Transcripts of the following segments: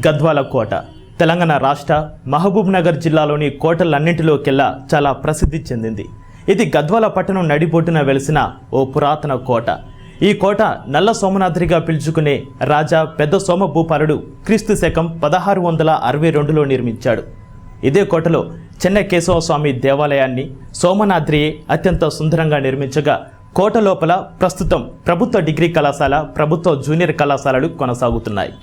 గద్వాల కోట తెలంగాణ రాష్ట్ర మహబూబ్ నగర్ జిల్లాలోని కోటలన్నింటిలోకెల్లా చాలా ప్రసిద్ధి చెందింది. ఇది గద్వాల పట్టణం నడిబొడ్డున వెలిసిన ఓ పురాతన కోట. ఈ కోట నల్ల సోమనాద్రిగా పిలుచుకునే రాజా పెద్ద సోమభూపాలుడు క్రీస్తు శకం 1662లో నిర్మించాడు. ఇదే కోటలో చెన్నై కేశవస్వామి దేవాలయాన్ని సోమనాద్రియే అత్యంత సుందరంగా నిర్మించగా కోట లోపల ప్రస్తుతం ప్రభుత్వ డిగ్రీ కళాశాల, ప్రభుత్వ జూనియర్ కళాశాలలు కొనసాగుతున్నాయి.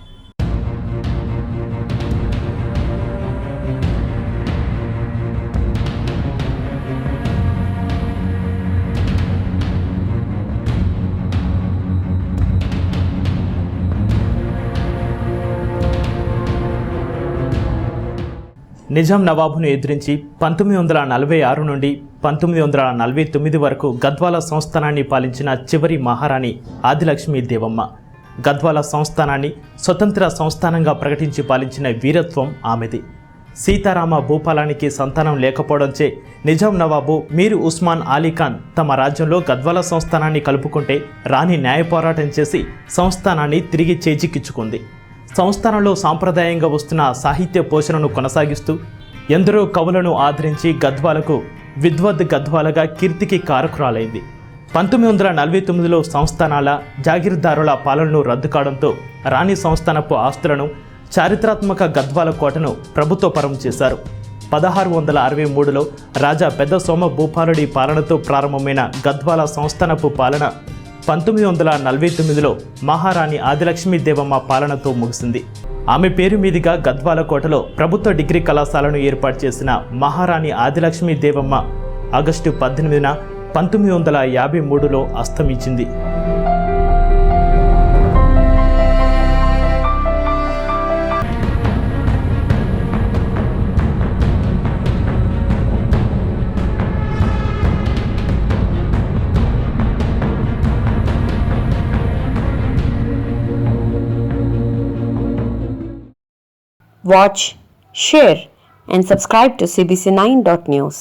నిజాం నవాబును ఎదిరించి 1946 నుండి 1949 వరకు గద్వాల సంస్థానాన్ని పాలించిన చివరి మహారాణి ఆదిలక్ష్మీ దేవమ్మ. గద్వాల సంస్థానాన్ని స్వతంత్ర సంస్థానంగా ప్రకటించి పాలించిన వీరత్వం ఆమెది. సీతారామ భూపాలానికి సంతానం లేకపోవడంచే నిజాం నవాబు మీర్ ఉస్మాన్ అలీఖాన్ తమ రాజ్యంలో గద్వాల సంస్థానాన్ని కలుపుకుంటే రాణి న్యాయ పోరాటం చేసి సంస్థానాన్ని తిరిగి చేజిక్కించుకుంది. సంస్థానంలో సాంప్రదాయంగా వస్తున్న సాహిత్య పోషణను కొనసాగిస్తూ ఎందరో కవులను ఆదరించి గద్వాలకు విద్వద్ గద్వాలగా కీర్తికి కారకురాలైంది. 1949లో సంస్థానాల జాగీర్దారుల పాలనను రద్దు కావడంతో రాణి సంస్థానపు ఆస్తులను చారిత్రాత్మక గద్వాల కోటను ప్రభుత్వపరం చేశారు. 1663లో రాజా పెద్ద సోమభూపాలుడి పాలనతో ప్రారంభమైన గద్వాల సంస్థానపు పాలన 1949లో మహారాణి ఆదిలక్ష్మీ దేవమ్మ పాలనతో ముగిసింది. ఆమె పేరు మీదుగా గద్వాల కోటలో ప్రభుత్వ డిగ్రీ కళాశాలను ఏర్పాటు చేసిన మహారాణి ఆదిలక్ష్మీ దేవమ్మ ఆగస్టు 18న 1953లో అస్తమించింది. Watch, share and subscribe to cbc9.news.